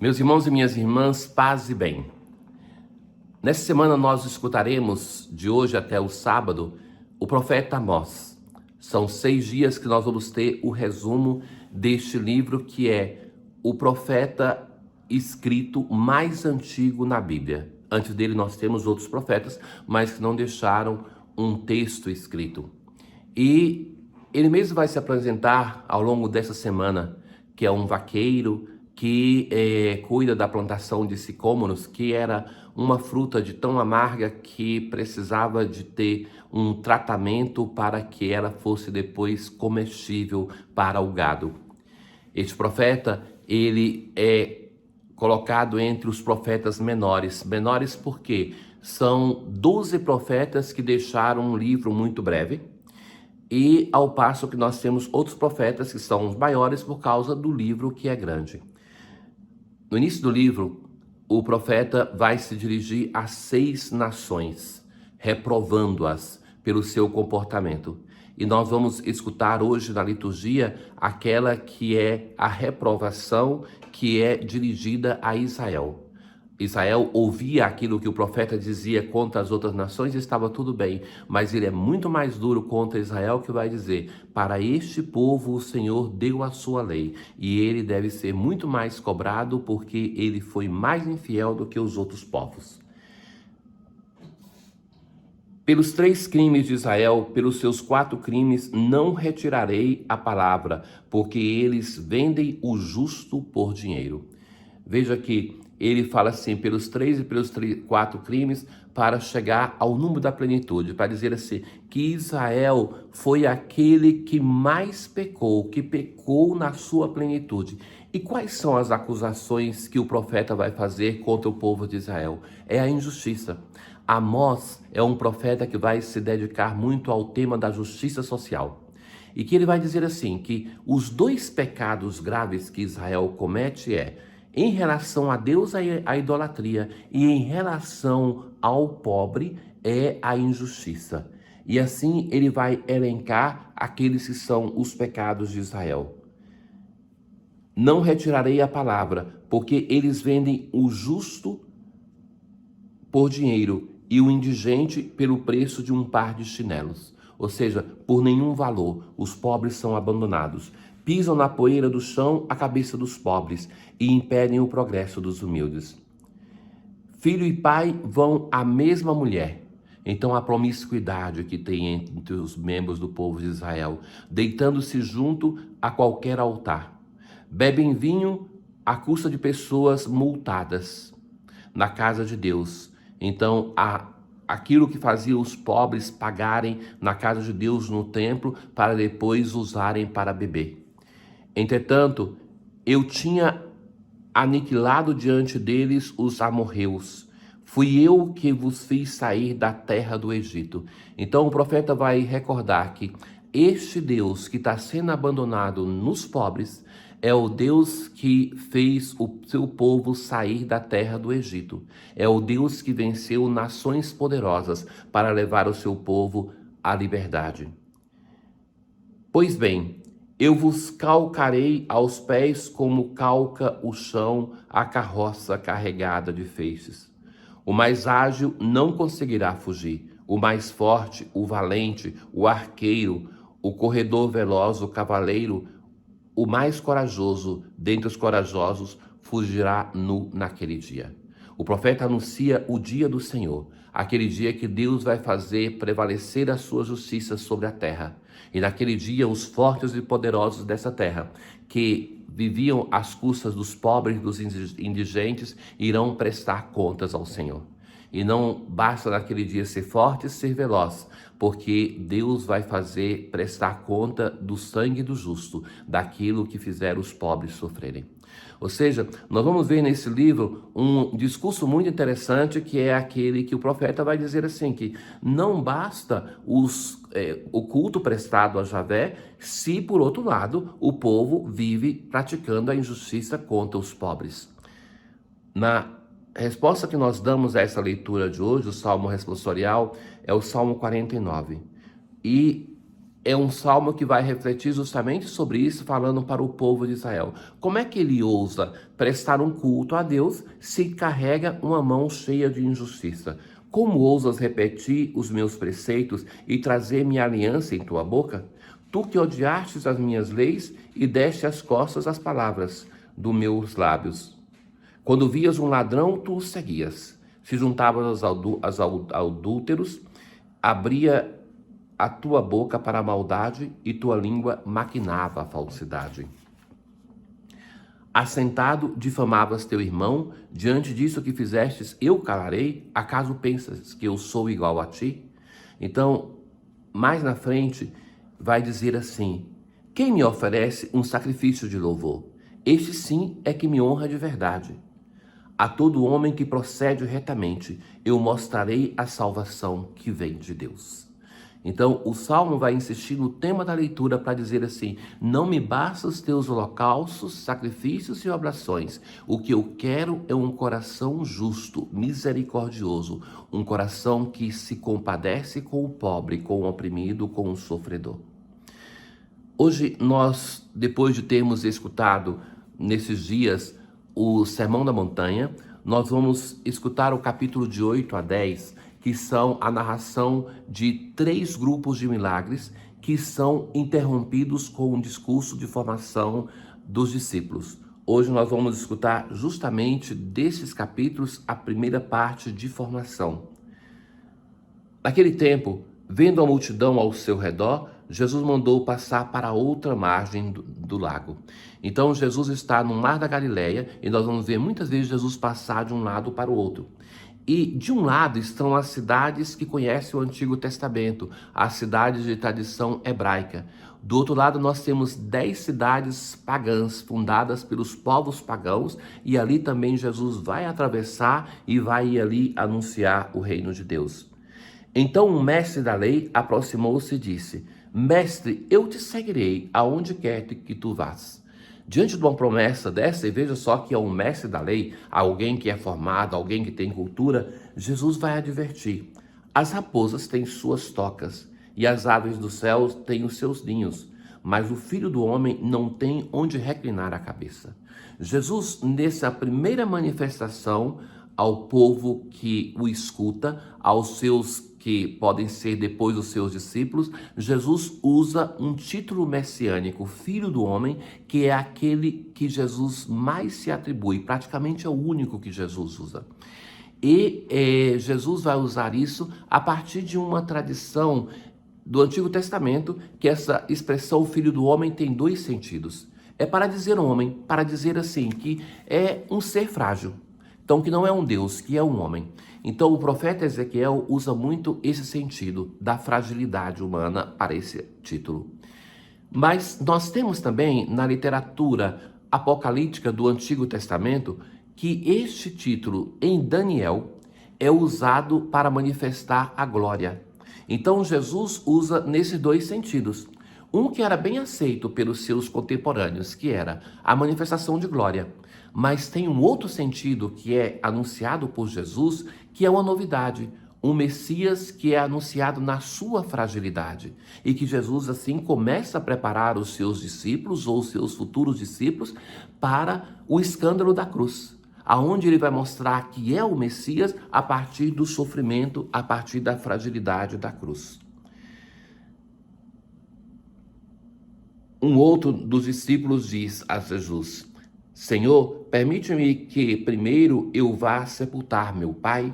Meus irmãos e minhas irmãs, paz e bem. Nessa semana nós escutaremos, de hoje até o sábado, o profeta Amós. São 6 dias que nós vamos ter o resumo deste livro, que é o profeta escrito mais antigo na Bíblia. Antes dele nós temos outros profetas, mas que não deixaram um texto escrito. E ele mesmo vai se apresentar ao longo dessa semana, que é um vaqueiro que cuida da plantação de sicômoros, que era uma fruta de tão amarga que precisava de ter um tratamento para que ela fosse depois comestível para o gado. Este profeta, ele é colocado entre os profetas menores. Menores porque são 12 profetas que deixaram um livro muito breve, e ao passo que nós temos outros profetas que são os maiores por causa do livro que é grande. No início do livro, o profeta vai se dirigir a 6 nações, reprovando-as pelo seu comportamento. E nós vamos escutar hoje na liturgia aquela que é a reprovação que é dirigida a Israel. Israel ouvia aquilo que o profeta dizia contra as outras nações e estava tudo bem, mas ele é muito mais duro contra Israel, que vai dizer: para este povo o Senhor deu a sua lei e ele deve ser muito mais cobrado porque ele foi mais infiel do que os outros povos. Pelos 3 crimes de Israel, pelos seus 4 crimes, não retirarei a palavra, porque eles vendem o justo por dinheiro. Veja que ele fala assim, pelos 3 e pelos 4 crimes, para chegar ao número da plenitude, para dizer assim, que Israel foi aquele que mais pecou, que pecou na sua plenitude. E quais são as acusações que o profeta vai fazer contra o povo de Israel? É a injustiça. Amós é um profeta que vai se dedicar muito ao tema da justiça social. E que ele vai dizer assim, que os 2 pecados graves que Israel comete em relação a Deus, a idolatria, e em relação ao pobre, é a injustiça. E assim ele vai elencar aqueles que são os pecados de Israel. Não retirarei a palavra, porque eles vendem o justo por dinheiro e o indigente pelo preço de um par de chinelos. Ou seja, por nenhum valor, os pobres são abandonados. Pisam na poeira do chão a cabeça dos pobres e impedem o progresso dos humildes. Filho e pai vão à mesma mulher. Então a promiscuidade que tem entre os membros do povo de Israel, deitando-se junto a qualquer altar. Bebem vinho à custa de pessoas multadas na casa de Deus. Então aquilo que fazia os pobres pagarem na casa de Deus no templo para depois usarem para beber. Entretanto, eu tinha aniquilado diante deles os amorreus. Fui eu que vos fiz sair da terra do Egito. Então o profeta vai recordar que este Deus que está sendo abandonado nos pobres é o Deus que fez o seu povo sair da terra do Egito. É o Deus que venceu nações poderosas para levar o seu povo à liberdade. Pois bem, eu vos calcarei aos pés como calca o chão a carroça carregada de feixes. O mais ágil não conseguirá fugir, o mais forte, o valente, o arqueiro, o corredor veloz, o cavaleiro, o mais corajoso dentre os corajosos fugirá nu naquele dia. O profeta anuncia o dia do Senhor, aquele dia que Deus vai fazer prevalecer a sua justiça sobre a terra. E naquele dia os fortes e poderosos dessa terra, que viviam às custas dos pobres e dos indigentes, irão prestar contas ao Senhor. E não basta naquele dia ser forte e ser veloz, porque Deus vai fazer prestar conta do sangue do justo, daquilo que fizeram os pobres sofrerem. Ou seja, nós vamos ver nesse livro um discurso muito interessante, que é aquele que o profeta vai dizer assim, que não basta o culto prestado a Javé, se por outro lado o povo vive praticando a injustiça contra os pobres. Na resposta que nós damos a essa leitura de hoje, o Salmo responsorial, é o Salmo 49. E é um salmo que vai refletir justamente sobre isso, falando para o povo de Israel. Como é que ele ousa prestar um culto a Deus se carrega uma mão cheia de injustiça? Como ousas repetir os meus preceitos e trazer minha aliança em tua boca? Tu que odiastes as minhas leis e deste as costas às palavras dos meus lábios. Quando vias um ladrão, tu o seguias. Se juntavas aos adúlteros, abria a tua boca para a maldade e tua língua maquinava a falsidade. Assentado, difamavas teu irmão, diante disso que fizestes, eu calarei? Acaso pensas que eu sou igual a ti? Então, mais na frente, vai dizer assim: quem me oferece um sacrifício de louvor? Este sim é que me honra de verdade. A todo homem que procede retamente, eu mostrarei a salvação que vem de Deus. Então, o Salmo vai insistir no tema da leitura para dizer assim: não me bastam os teus holocaustos, sacrifícios e oblações. O que eu quero é um coração justo, misericordioso, um coração que se compadece com o pobre, com o oprimido, com o sofredor. Hoje, nós, depois de termos escutado nesses dias o Sermão da Montanha, nós vamos escutar o capítulo de 8 a 10, que são a narração de 3 grupos de milagres que são interrompidos com um discurso de formação dos discípulos. Hoje nós vamos escutar justamente desses capítulos a primeira parte de formação. Naquele tempo, vendo a multidão ao seu redor, Jesus mandou passar para outra margem do lago. Então Jesus está no mar da Galileia e nós vamos ver muitas vezes Jesus passar de um lado para o outro. E de um lado estão as cidades que conhecem o Antigo Testamento, as cidades de tradição hebraica. Do outro lado nós temos 10 cidades pagãs, fundadas pelos povos pagãos, e ali também Jesus vai atravessar e vai ali anunciar o reino de Deus. Então o mestre da lei aproximou-se e disse: Mestre, eu te seguirei aonde quer que tu vás. Diante de uma promessa dessa, e veja só que é um mestre da lei, alguém que é formado, alguém que tem cultura, Jesus vai advertir: as raposas têm suas tocas e as aves do céu têm os seus ninhos, mas o Filho do Homem não tem onde reclinar a cabeça. Jesus, nessa primeira manifestação ao povo que o escuta, aos seus que podem ser depois os seus discípulos, Jesus usa um título messiânico, Filho do Homem, que é aquele que Jesus mais se atribui, praticamente é o único que Jesus usa. E Jesus vai usar isso a partir de uma tradição do Antigo Testamento, que essa expressão Filho do Homem tem 2 sentidos. É para dizer homem, para dizer assim, que é um ser frágil. Então, que não é um Deus, que é um homem. Então, o profeta Ezequiel usa muito esse sentido da fragilidade humana para esse título. Mas nós temos também na literatura apocalíptica do Antigo Testamento que este título em Daniel é usado para manifestar a glória. Então, Jesus usa nesses 2 sentidos. Um que era bem aceito pelos seus contemporâneos, que era a manifestação de glória. Mas tem um outro sentido que é anunciado por Jesus, que é uma novidade. Um Messias que é anunciado na sua fragilidade. E que Jesus assim começa a preparar os seus discípulos ou os seus futuros discípulos para o escândalo da cruz. Aonde ele vai mostrar que é o Messias a partir do sofrimento, a partir da fragilidade da cruz. Um outro dos discípulos diz a Jesus: Senhor, permite-me que primeiro eu vá sepultar meu pai.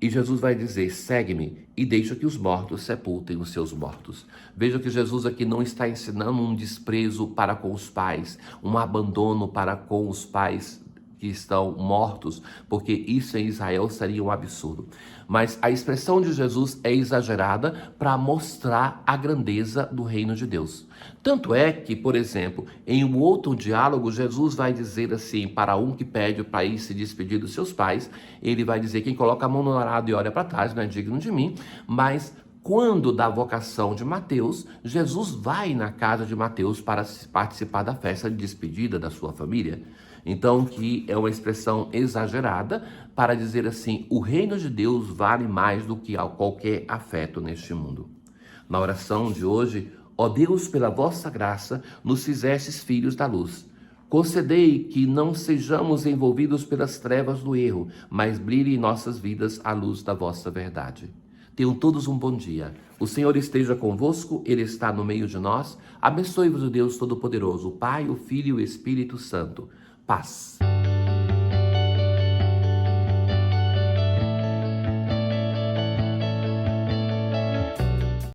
E Jesus vai dizer: segue-me e deixa que os mortos sepultem os seus mortos. Veja que Jesus aqui não está ensinando um desprezo para com os pais, um abandono para com os pais que estão mortos, porque isso em Israel seria um absurdo. Mas a expressão de Jesus é exagerada para mostrar a grandeza do reino de Deus. Tanto é que, por exemplo, em um outro diálogo, Jesus vai dizer assim, para um que pede para ir se despedir dos seus pais, ele vai dizer: quem coloca a mão no arado e olha para trás não é digno de mim. Mas quando da vocação de Mateus, Jesus vai na casa de Mateus para participar da festa de despedida da sua família. Então, que é uma expressão exagerada para dizer assim: o reino de Deus vale mais do que qualquer afeto neste mundo. Na oração de hoje, ó Deus, pela vossa graça, nos fizestes filhos da luz. Concedei que não sejamos envolvidos pelas trevas do erro, mas brilhe em nossas vidas a luz da vossa verdade. Tenham todos um bom dia. O Senhor esteja convosco, Ele está no meio de nós. Abençoe-vos o Deus Todo-Poderoso, o Pai, o Filho e o Espírito Santo. Paz.